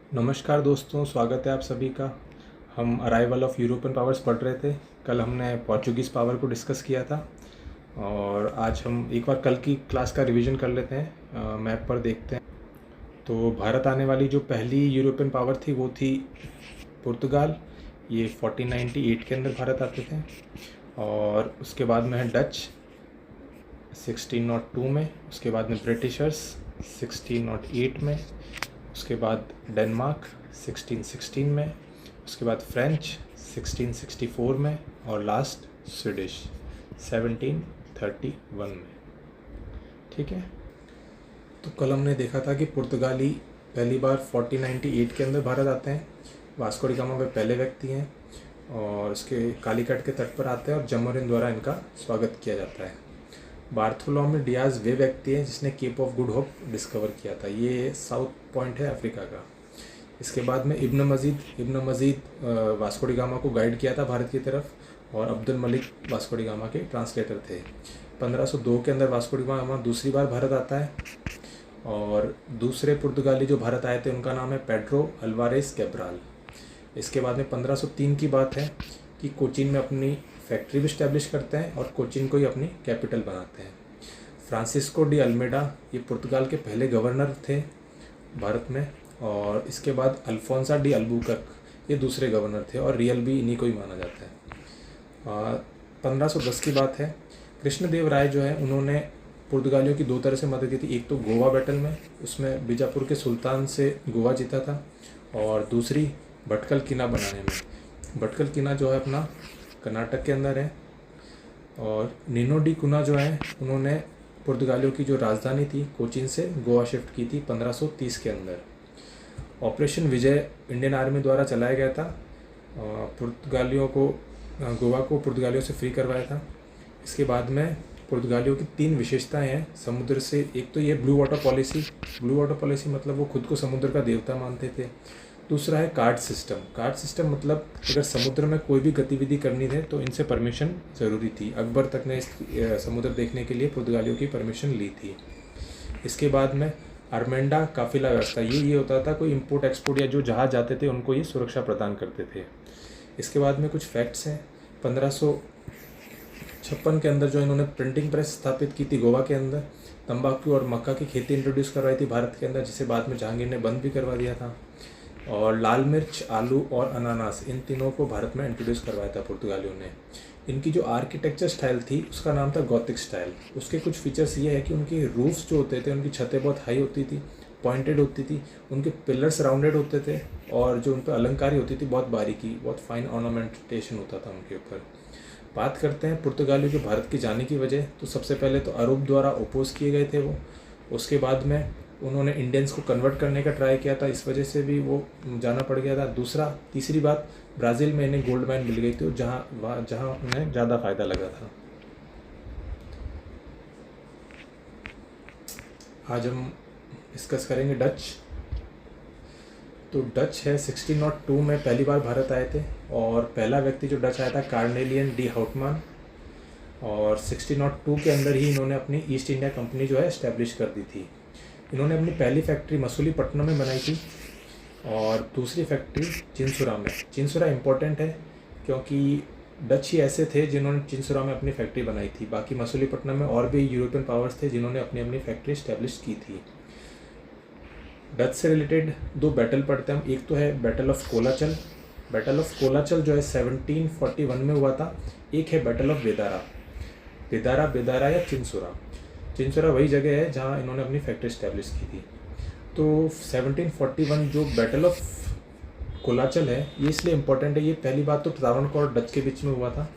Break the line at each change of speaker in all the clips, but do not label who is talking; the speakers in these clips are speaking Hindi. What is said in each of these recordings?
नमस्कार दोस्तों, स्वागत है आप सभी का। हम अराइवल ऑफ यूरोपियन पावर्स पढ़ रहे थे। कल हमने पोर्चुगीज़ पावर को डिस्कस किया था और आज हम एक बार कल की क्लास का रिवीजन कर लेते हैं। मैप पर देखते हैं तो भारत आने वाली जो पहली यूरोपियन पावर थी वो थी पुर्तगाल। ये 1498 के अंदर भारत आते थे। और उसके बाद में है डच 1602 में। उसके बाद में ब्रिटिशर्स 1608 में। उसके बाद डेनमार्क 1616 में। उसके बाद फ्रेंच 1664 में और लास्ट स्वीडिश 1731 में। ठीक है, तो कल हमने देखा था कि पुर्तगाली पहली बार 1498 के अंदर भारत आते हैं। वास्को डी गामा वे पहले व्यक्ति हैं और उसके कालीकट के तट पर आते हैं और जमोरिन द्वारा इनका स्वागत किया जाता है। बार्थोलोमेव डियाज वे व्यक्ति हैं जिसने Cape of Good Hope discover किया था। ये साउथ पॉइंट है अफ्रीका का। इसके बाद में इब्न मजीद वास्को डी गामा को गाइड किया था भारत की तरफ और Abdul Malik Vasco D gamma के ट्रांसलेटर थे। 1502 के अंदर वास्को डी गामा दूसरी बार भारत आता है और दूसरे पुर्तगाली जो भारत आए थे उनका नाम है पेड्रो अल्वारेस कैब्राल। इसके बाद में 1503 की बात है कि कोचीन में अपनी फैक्ट्री भी इस्टेब्लिश करते हैं और कोचीन को ही अपनी कैपिटल बनाते हैं। फ्रांसिस्को डी अल्मेडा ये पुर्तगाल के पहले गवर्नर थे भारत में। और इसके बाद अल्फोंसा डी अल्बुकर्क ये दूसरे गवर्नर थे और रियल भी इन्हीं को ही माना जाता है। 1510 की बात है, कृष्णदेव राय जो है उन्होंने पुर्तगालियों की दो तरह से मदद की थी। एक तो गोवा बैटल में, उसमें बीजापुर के सुल्तान से गोवा जीता था, और दूसरी भटकल किला बनाने में। भटकल किला जो है अपना कर्नाटक के अंदर है। और निनो डी कुना जो है उन्होंने पुर्तगालियों की जो राजधानी थी कोचीन से गोवा शिफ्ट की थी 1530 के अंदर। ऑपरेशन विजय इंडियन आर्मी द्वारा चलाया गया था। पुर्तगालियों को गोवा को पुर्तगालियों से फ्री करवाया था। इसके बाद में पुर्तगालियों की 3 विशेषताएं हैं समुद्र से। एक तो ये ब्लू वाटर पॉलिसी मतलब वो खुद को समुद्र का देवता मानते थे। दूसरा है कार्ड सिस्टम मतलब अगर समुद्र में कोई भी गतिविधि करनी है तो इनसे परमिशन ज़रूरी थी। अकबर तक ने इस समुद्र देखने के लिए पुर्तगालियों की परमिशन ली थी। इसके बाद में अरमेंडा काफिला व्यवस्था, ये होता था कोई इंपोर्ट एक्सपोर्ट या जो जहाज जाते थे उनको ये सुरक्षा प्रदान करते थे। इसके बाद में कुछ फैक्ट्स हैं। 1556 के अंदर जो इन्होंने प्रिंटिंग प्रेस स्थापित की थी गोवा के अंदर। तंबाकू और मक्का की खेती इंट्रोड्यूस करवाई थी भारत के अंदर, जिसे बाद में जहांगीर ने बंद भी करवा दिया था। और लाल मिर्च, आलू और अनानास इन तीनों को भारत में इंट्रोड्यूस करवाया था पुर्तगालियों ने। इनकी जो आर्किटेक्चर स्टाइल थी उसका नाम था गॉथिक स्टाइल। उसके कुछ फीचर्स ये है कि उनके रूफ्स जो होते थे उनकी छतें बहुत हाई होती थी, पॉइंटेड होती थी, उनके पिलर्स राउंडेड होते थे और जो उन पर अलंकारी होती थी बहुत बारीकी, बहुत फाइन ऑर्नामेंटेशन होता था उनके ऊपर। बात करते हैं पुर्तगालियों के भारत के जाने की वजह, तो सबसे पहले तो अरब द्वारा अपोज किए गए थे वो। उसके बाद में उन्होंने इंडियंस को कन्वर्ट करने का ट्राई किया था, इस वजह से भी वो जाना पड़ गया था। तीसरी बात, ब्राज़ील में इन्हें गोल्ड माइन मिल गई थी जहाँ उन्हें ज़्यादा फ़ायदा लगा था। आज हम डिस्कस करेंगे डच। तो डच है 1602 में पहली बार भारत आए थे और पहला व्यक्ति जो डच आया था कार्नेलियन डी हाउटमान। और 1602 के अंदर ही इन्होंने अपनी ईस्ट इंडिया कंपनी जो है इस्टेब्लिश कर दी थी। इन्होंने अपनी पहली फैक्ट्री मसूलीपट्टनम में बनाई थी और दूसरी फैक्ट्री चिंसुरा में। चिंसुरा इम्पोर्टेंट है क्योंकि डच ही ऐसे थे जिन्होंने चिंसुरा में अपनी फैक्ट्री बनाई थी। बाकी मसूलीपट्टनम में और भी यूरोपियन पावर्स थे जिन्होंने अपनी अपनी फैक्ट्री इस्टेब्लिश की थी। डच से रिलेटेड 2 बैटल पढ़ते हैं हम। एक तो है battle of Colachel. Battle of Colachel जो है 1741 में हुआ था। एक है बैटल ऑफ बेदारा या चिंसुरा वही जगह है जहाँ इन्होंने अपनी फैक्ट्री इस्टेब्लिश की थी। तो 1741 जो बैटल ऑफ कोलाचल है ये इसलिए इम्पोर्टेंट है, ये पहली बात तो ट्रावनकोर और डच के बीच में हुआ था।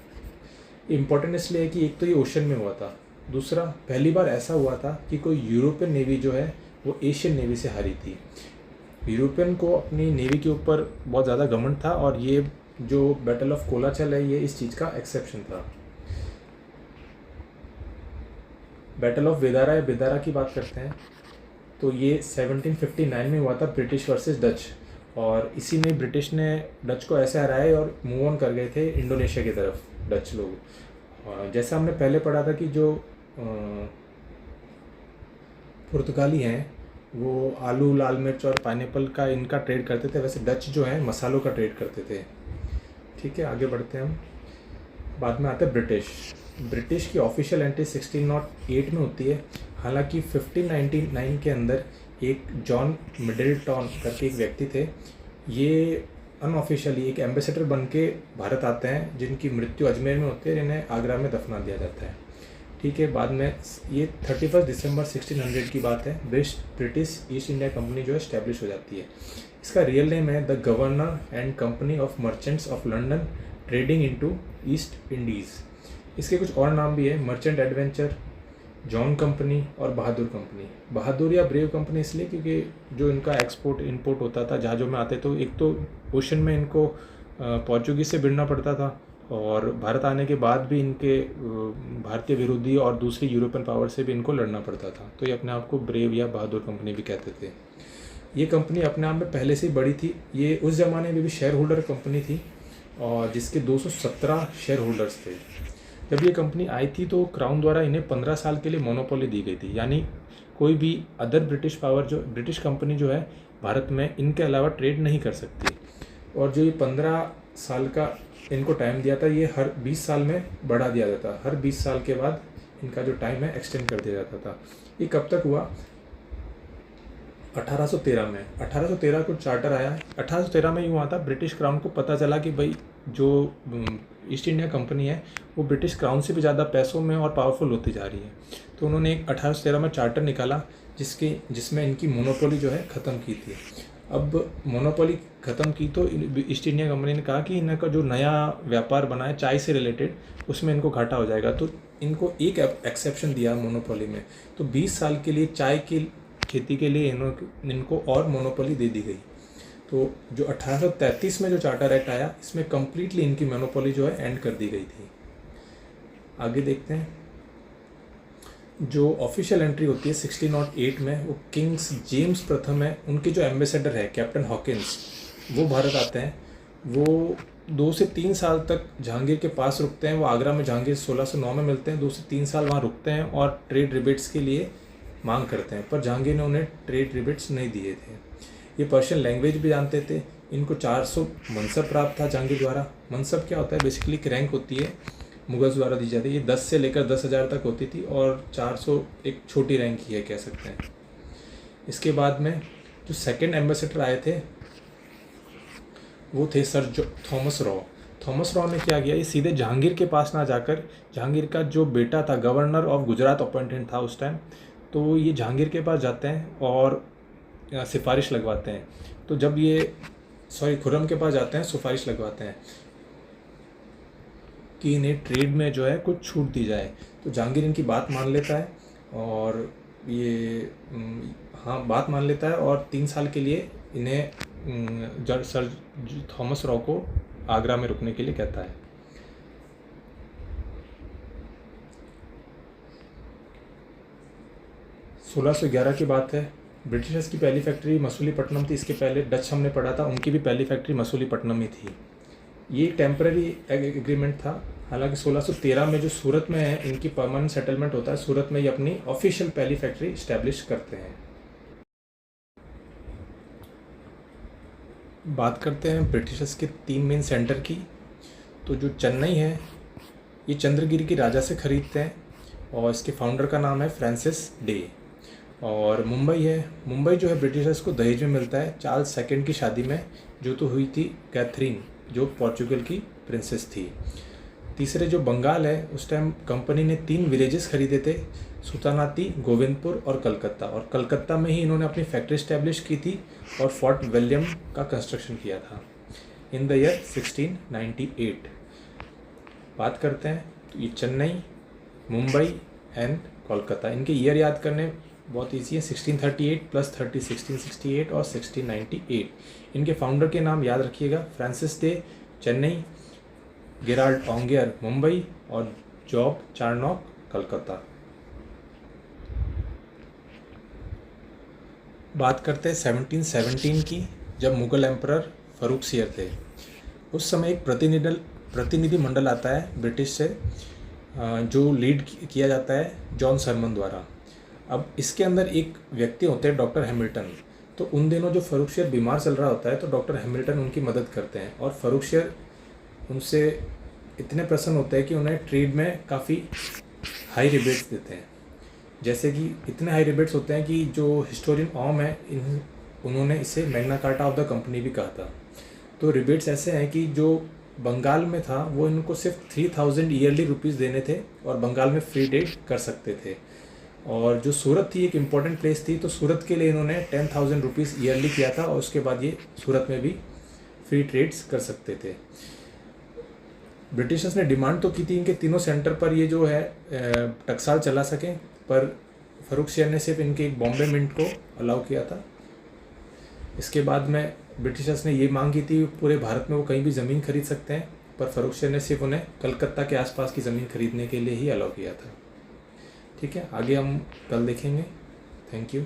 इम्पोर्टेंट इसलिए है कि एक तो ये ओशन में हुआ था, दूसरा पहली बार ऐसा हुआ था कि कोई यूरोपियन नेवी जो है वो एशियन नेवी से हारी थी। यूरोपियन को अपनी नेवी के ऊपर बहुत ज़्यादा घमंड था और ये जो बैटल ऑफ कोलाचल है ये इस चीज़ का एक्सेप्शन था। बैटल ऑफ बेदारा की बात करते हैं तो ये 1759 में हुआ था, ब्रिटिश वर्सेस डच। और इसी में ब्रिटिश ने डच को ऐसे हराए और मूव ऑन कर गए थे इंडोनेशिया की तरफ डच लोग। जैसा हमने पहले पढ़ा था कि जो पुर्तगाली हैं वो आलू, लाल मिर्च और पाइनएप्पल का इनका ट्रेड करते थे। वैसे डच जो हैं मसालों का ट्रेड करते थे। ठीक है, आगे बढ़ते हैं हम। बाद में आता है ब्रिटिश। ब्रिटिश की ऑफिशियल एंट्री 1608 में होती है। हालांकि 1599 के अंदर एक जॉन मिडलटन करके एक व्यक्ति थे, ये अनऑफिशियली एक एम्बेसडर बन के भारत आते हैं, जिनकी मृत्यु अजमेर में होती है, इन्हें आगरा में दफना दिया जाता है। ठीक है, बाद में ये 31 दिसंबर 1600 की बात है, ब्रिटिश ईस्ट इंडिया कंपनी जो है इस्टेब्लिश हो जाती है। इसका रियल नेम है the governor and company of merchants of London trading into east Indies. इसके कुछ और नाम भी है, मर्चेंट एडवेंचर, जॉन कंपनी और बहादुर कंपनी। बहादुर या ब्रेव कंपनी इसलिए क्योंकि जो इनका एक्सपोर्ट इंपोर्ट होता था जहाज़ों में आते, तो एक तो ओशन में इनको पोर्चुगीज से भिड़ना पड़ता था, और भारत आने के बाद भी इनके भारतीय विरोधी और दूसरी यूरोपियन पावर से भी इनको लड़ना पड़ता था, तो ये अपने आप को ब्रेव या बहादुर कंपनी भी कहते थे। ये कंपनी अपने आप में पहले से ही बड़ी थी। ये उस ज़माने में भी शेयर होल्डर कंपनी थी, और जिसके 217 शेयर होल्डर्स थे। जब ये कंपनी आई थी तो क्राउन द्वारा इन्हें 15 साल के लिए मोनोपोली दी गई थी, यानी कोई भी अदर ब्रिटिश कंपनी जो है भारत में इनके अलावा ट्रेड नहीं कर सकती। और जो ये 15 साल का इनको टाइम दिया था, ये हर 20 साल में बढ़ा दिया जाता, हर 20 साल के बाद इनका जो टाइम है एक्सटेंड कर दिया जाता था। ये कब तक हुआ? 1813 में। 1813 को चार्टर आया है। 1813 में यूँ हुआ था, ब्रिटिश क्राउन को पता चला कि भाई जो ईस्ट इंडिया कंपनी है वो ब्रिटिश क्राउन से भी ज़्यादा पैसों में और पावरफुल होती जा रही है। तो उन्होंने एक 1813 में चार्टर निकाला जिसमें इनकी मोनोपोली जो है ख़त्म की थी। अब मोनोपोली ख़त्म की तो ईस्ट इंडिया कंपनी ने कहा कि इनका जो नया व्यापार बना है चाय से रिलेटेड, उसमें इनको घाटा हो जाएगा, तो इनको एक एक्सेप्शन दिया मोनोपोली में। तो 20 साल के लिए चाय की खेती के लिए इनको और मोनोपोली दे दी गई। तो जो 1833 में जो चार्टर एक्ट आया, इसमें कम्प्लीटली इनकी मोनोपोली जो है एंड कर दी गई थी। आगे देखते हैं। जो ऑफिशियल एंट्री होती है 1608 में, वो किंग्स जेम्स प्रथम है, उनके जो एम्बेसडर है कैप्टन हॉकिंस, वो भारत आते हैं। वो 2 से 3 साल तक जहांगीर के पास रुकते हैं। वो आगरा में जहांगीर 1609 में मिलते हैं, 2 से 3 साल वहाँ रुकते हैं और ट्रेड रिबेट्स के लिए मांग करते हैं, पर जहांगीर ने उन्हें ट्रेड रिबेट्स नहीं दिए थे। ये पर्शियन लैंग्वेज भी जानते थे। इनको 400 मनसब प्राप्त था जहांगीर द्वारा। मनसब क्या होता है? बेसिकली एक रैंक होती है, मुगल्स द्वारा दी जाती है। ये 10 से लेकर 10,000 तक होती थी, और 400 एक छोटी रैंक ही है, कह सकते हैं। इसके बाद में जो सेकंड एम्बेसडर आए थे वो थे sir Thomas raw. Thomas raw ने क्या किया, ये सीधे जहांगीर के पास ना जाकर, जहांगीर का जो बेटा था गवर्नर ऑफ गुजरात अपॉइंटेड था उस टाइम, तो ये जहांगीर के पास जाते हैं और सिफारिश लगवाते हैं। तो जब ये खुर्रम के पास जाते हैं, सिफारिश लगवाते हैं कि इन्हें ट्रेड में जो है कुछ छूट दी जाए। तो जहांगीर इनकी बात मान लेता है, और ये बात मान लेता है, और 3 साल के लिए इन्हें सर थॉमस रॉ को आगरा में रुकने के लिए कहता है। सोलह 1611 की बात है। ब्रिटिशर्स की पहली फैक्ट्री मसूलीपट्टनम थी। इसके पहले डच हमने पढ़ा था, उनकी भी पहली फैक्ट्री मसूलीपट्टनम में थी। ये टेम्पररी एग्रीमेंट था। हालांकि 1613 में जो सूरत में है, इनकी परमानेंट सेटलमेंट होता है। सूरत में ये अपनी ऑफिशियल पहली फैक्ट्री इस्टेब्लिश करते हैं। बात करते हैं ब्रिटिशर्स के 3 मेन सेंटर की। तो जो चेन्नई है, ये चंद्रगिरी की राजा से ख़रीदते हैं, और इसके फाउंडर का नाम है फ्रांसिस डे। और मुंबई है, मुंबई जो है ब्रिटिशर्स को दहेज में मिलता है चार्ल्स सेकंड की शादी में, जो तो हुई थी कैथरीन, जो पोर्चुगल की प्रिंसेस थी। तीसरे जो बंगाल है, उस टाइम कंपनी ने 3 विलेजेस खरीदे थे, सुल्तानाती, गोविंदपुर और कलकत्ता। और कलकत्ता में ही इन्होंने अपनी फैक्ट्री इस्टेब्लिश की थी और फोर्ट विलियम का कंस्ट्रक्शन किया था इन द ईयर 1698। बात करते हैं तो ये चेन्नई, मुंबई एंड कोलकाता, इनके ईयर याद करने बहुत ईजी है। 1638 + 30 1668 और 1698। इनके फाउंडर के नाम याद रखिएगा, Francis Day Chennai, Gerald Aungier Mumbai और जॉब चार्नॉक कलकत्ता। बात करते हैं 1717 की, जब मुग़ल एम्परर फ़ारूक़ थे। उस समय एक प्रतिनिधि मंडल आता है ब्रिटिश से, जो लीड किया जाता है जॉन सरमन द्वारा। अब इसके अंदर एक व्यक्ति होते हैं डॉक्टर हैमिल्टन। तो उन दिनों जो फ़र्रुखशियर बीमार चल रहा होता है तो डॉक्टर हैमिल्टन उनकी मदद करते हैं और फ़र्रुखशियर उनसे इतने प्रसन्न होते हैं कि उन्हें ट्रेड में काफ़ी हाई रिबेट्स देते हैं। जैसे कि इतने हाई रिबेट्स होते हैं कि जो हिस्टोरियन ऑम है उन्होंने इसे Magna carta of the company भी कहा था। तो रिबेट्स ऐसे हैं कि जो बंगाल में था वो इनको सिर्फ 3000 ईयरली रुपीज़ देने थे और बंगाल में फ्री ट्रेड कर सकते थे। और जो सूरत थी एक इम्पॉर्टेंट प्लेस थी, तो सूरत के लिए इन्होंने 10,000 रुपीज़ ईयरली किया था और उसके बाद ये सूरत में भी फ्री ट्रेड्स कर सकते थे। ब्रिटिशर्स ने डिमांड तो की थी इनके तीनों सेंटर पर ये जो है टकसाल चला सकें, पर फ़र्रुखशियर ने सिर्फ इनके एक बॉम्बे मिंट को अलाउ किया था। इसके बाद में ब्रिटिशर्स ने ये मांग की थी पूरे भारत में वो कहीं भी ज़मीन खरीद सकते हैं, पर फ़र्रुखशियर ने सिर्फ उन्हें कलकत्ता के आसपास की ज़मीन खरीदने के लिए ही अलाउ किया था। ठीक है, आगे हम कल देखेंगे। Thank you.